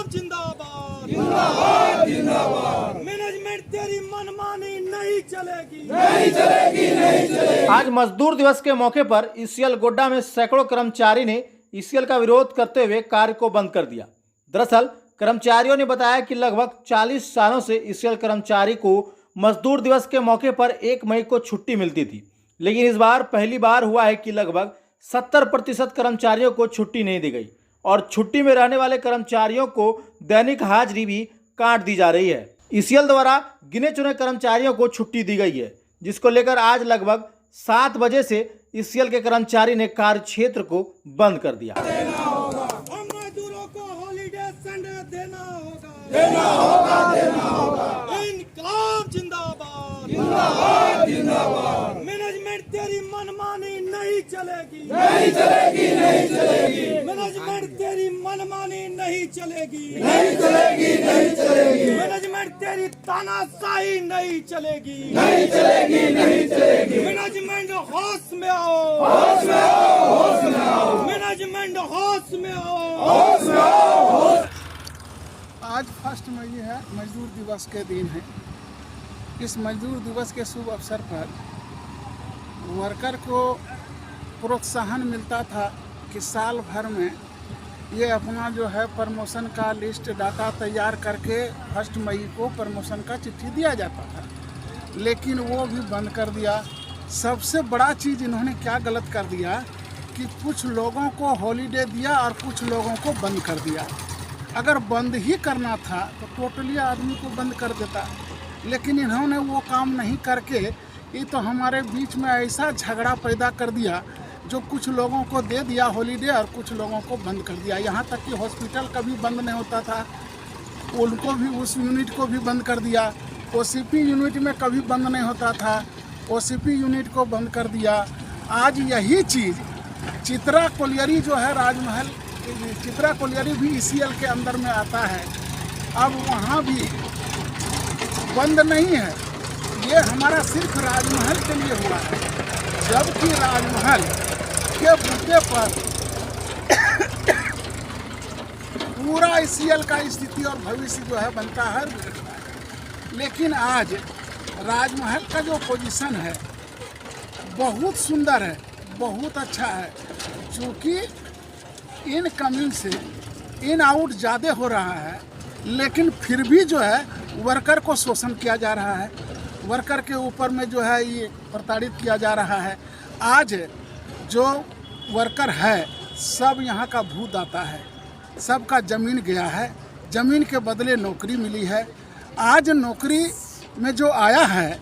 जिंदाबाद जिंदाबाद जिंदाबाद। मैनेजमेंट तेरी मनमानी नहीं चलेगी, नहीं चलेगी, नहीं चलेगी। आज मजदूर दिवस के मौके पर ईसीएल गोड्डा में सैकड़ों कर्मचारी ने ईसीएल का विरोध करते हुए कार्य को बंद कर दिया। दरअसल कर्मचारियों ने बताया कि लगभग 40 सालों से ईसीएल कर्मचारी को मजदूर दिवस के मौके पर 1 मई को छुट्टी मिलती थी, लेकिन इस बार पहली बार हुआ है कि लगभग 70% कर्मचारियों को छुट्टी नहीं दी गई और छुट्टी में रहने वाले कर्मचारियों को दैनिक हाजिरी भी काट दी जा रही है। ईसीएल द्वारा गिने चुने कर्मचारियों को छुट्टी दी गई है, जिसको लेकर आज लगभग 7 बजे से ईसीएल के कर्मचारी ने कार्य क्षेत्र को बंद कर दिया। हम मजदूरों को हॉलीडे संडे देना होगा, देना होगा, देना होगा। इनकलाब जिंदाबाद जिंदाबाद जिंदाबाद। मैनेजमेंट तेरी मनमानी नहीं चलेगी, नहीं चलेगी, नहीं चलेगी। मैनेजमेंट तेरी मनमानी नहीं चलेगी, नहीं चलेगी, नहीं चलेगी। मैनेजमेंट तेरी तानाशाही नहीं चलेगी, नहीं चलेगी, नहीं चलेगी। मैनेजमेंट होश में आओ, होश में आओ, होश में आओ। मैनेजमेंट होश में आओ, होश में आओ, होश। आज 1 मई है, मजदूर दिवस के दिन है। इस मजदूर दिवस के शुभ अवसर पर वर्कर को प्रोत्साहन मिलता था कि साल भर में ये अपना जो है प्रमोशन का लिस्ट डाटा तैयार करके 1 मई को प्रमोशन का चिट्ठी दिया जाता था, लेकिन वो भी बंद कर दिया। सबसे बड़ा चीज़ इन्होंने क्या गलत कर दिया कि कुछ लोगों को हॉलीडे दिया और कुछ लोगों को बंद कर दिया। अगर बंद ही करना था तो टोटली आदमी को बंद कर देता, लेकिन इन्होंने वो काम नहीं करके ये तो हमारे बीच में ऐसा झगड़ा पैदा कर दिया, जो कुछ लोगों को दे दिया हॉलीडे और कुछ लोगों को बंद कर दिया। यहाँ तक कि हॉस्पिटल कभी बंद नहीं होता था, उनको भी, उस यूनिट को भी बंद कर दिया। ओसीपी यूनिट में कभी बंद नहीं होता था, ओसीपी यूनिट को बंद कर दिया। आज यही चीज़ चित्रा कोलियरी जो है, राजमहल चित्रा कोलियरी भी ईसीएल के अंदर में आता है, अब वहाँ भी बंद नहीं है। ये हमारा सिर्फ राजमहल के लिए हुआ है, जबकि राजमहल के मुद्दे पर पूरा ईसीएल का स्थिति और भविष्य जो है बनता है। लेकिन आज राजमहल का जो पोजीशन है बहुत सुंदर है, बहुत अच्छा है, क्योंकि इनकमिंग से इन आउट ज़्यादा हो रहा है, लेकिन फिर भी जो है वर्कर को शोषण किया जा रहा है, वर्कर के ऊपर में जो है ये प्रताड़ित किया जा रहा है। आज जो वर्कर है सब यहाँ का भूदाता है, सबका ज़मीन गया है, ज़मीन के बदले नौकरी मिली है। आज नौकरी में जो आया है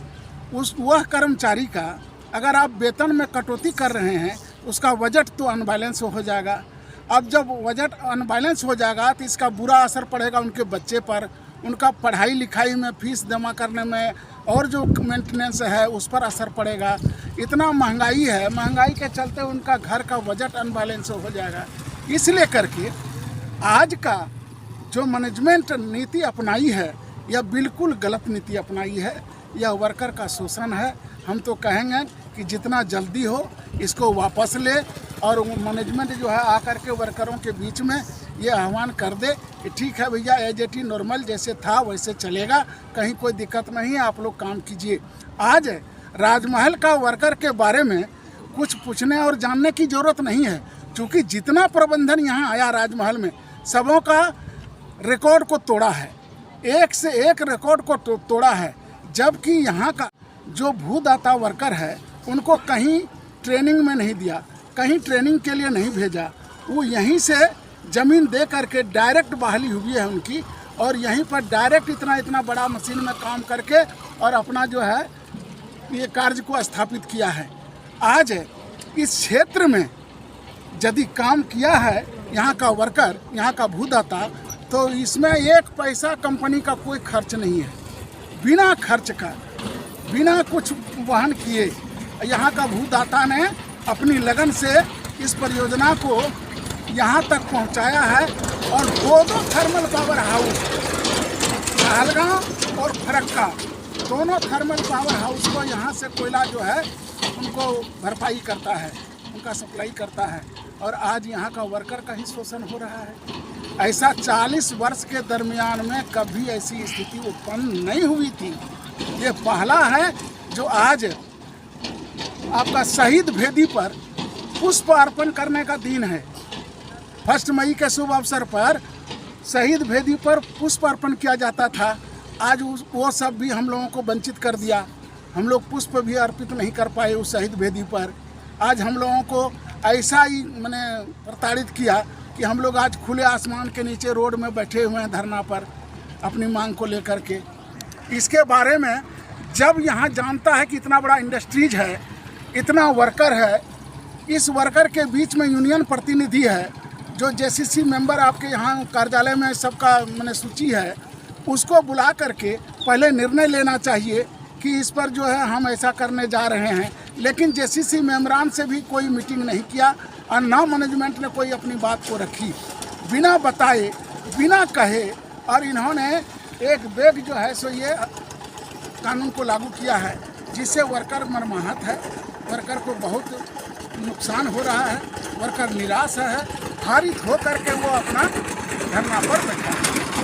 वह कर्मचारी का अगर आप वेतन में कटौती कर रहे हैं, उसका बजट तो अनबैलेंस हो जाएगा। अब जब बजट अनबैलेंस हो जाएगा तो इसका बुरा असर पड़ेगा उनके बच्चे पर, उनका पढ़ाई लिखाई में, फीस जमा करने में और जो मेंटेनेंस है उस पर असर पड़ेगा। इतना महंगाई है, महंगाई के चलते उनका घर का बजट अनबैलेंस हो जाएगा। इसलिए करके आज का जो मैनेजमेंट नीति अपनाई है यह बिल्कुल गलत नीति अपनाई है, यह वर्कर का शोषण है। हम तो कहेंगे कि जितना जल्दी हो इसको वापस ले और मैनेजमेंट जो है आकर के वर्करों के बीच में ये आह्वान कर दे कि ठीक है भैया, एजेटी नॉर्मल जैसे था वैसे चलेगा, कहीं कोई दिक्कत नहीं है, आप लोग काम कीजिए। आज राजमहल का वर्कर के बारे में कुछ पूछने और जानने की ज़रूरत नहीं है, क्योंकि जितना प्रबंधन यहाँ आया राजमहल में सबों का रिकॉर्ड को तोड़ा है, एक से एक रिकॉर्ड को तोड़ा है। जबकि यहाँ का जो भूदाता वर्कर है उनको कहीं ट्रेनिंग में नहीं दिया, कहीं ट्रेनिंग के लिए नहीं भेजा, वो यहीं से ज़मीन दे करके डायरेक्ट बहाली हुई है उनकी, और यहीं पर डायरेक्ट इतना बड़ा मशीन में काम करके और अपना जो है ये कार्य को स्थापित किया है। आज इस क्षेत्र में यदि काम किया है यहाँ का वर्कर, यहाँ का भूदाता, तो इसमें 1 पैसा कंपनी का कोई खर्च नहीं है। बिना खर्च का, बिना कुछ वहन किए यहाँ का भूदाता ने अपनी लगन से इस परियोजना को यहाँ तक पहुँचाया है। और 2 थर्मल पावर हाउस, कहलगांव और फरक्का, दोनों थर्मल पावर हाउस को यहाँ से कोयला जो है उनको भरपाई करता है, उनका सप्लाई करता है। और आज यहाँ का वर्कर का ही शोषण हो रहा है। ऐसा 40 वर्ष के दरमियान में कभी ऐसी स्थिति उत्पन्न नहीं हुई थी। ये पहला है जो आज आपका शहीद भेदी पर पुष्प अर्पण करने का दिन है। 1 मई के शुभ अवसर पर शहीद भेदी पर पुष्प अर्पण किया जाता था। आज वो सब भी हम लोगों को वंचित कर दिया। हम लोग पुष्प भी अर्पित नहीं कर पाए उस शहीद भेदी पर। आज हम लोगों को ऐसा ही मैंने प्रताड़ित किया कि हम लोग आज खुले आसमान के नीचे रोड में बैठे हुए हैं धरना पर अपनी मांग को लेकर के। इसके बारे में जब यहाँ जानता है कि इतना बड़ा इंडस्ट्रीज है, इतना वर्कर है, इस वर्कर के बीच में यूनियन प्रतिनिधि है, जो जेसीसी मेंबर आपके यहाँ कार्यालय में सबका मैंने सूची है, उसको बुला करके पहले निर्णय लेना चाहिए कि इस पर जो है हम ऐसा करने जा रहे हैं। लेकिन जेसीसी मेंबरान से भी कोई मीटिंग नहीं किया और ना मैनेजमेंट ने कोई अपनी बात को रखी, बिना बताए बिना कहे। और इन्होंने एक बेग जो है सो ये कानून को लागू किया है, जिससे वर्कर मर्माहत है, वर्कर को बहुत नुकसान हो रहा है, वर्कर निराश है, हारित होकर के वो अपना धरना पर बैठा है।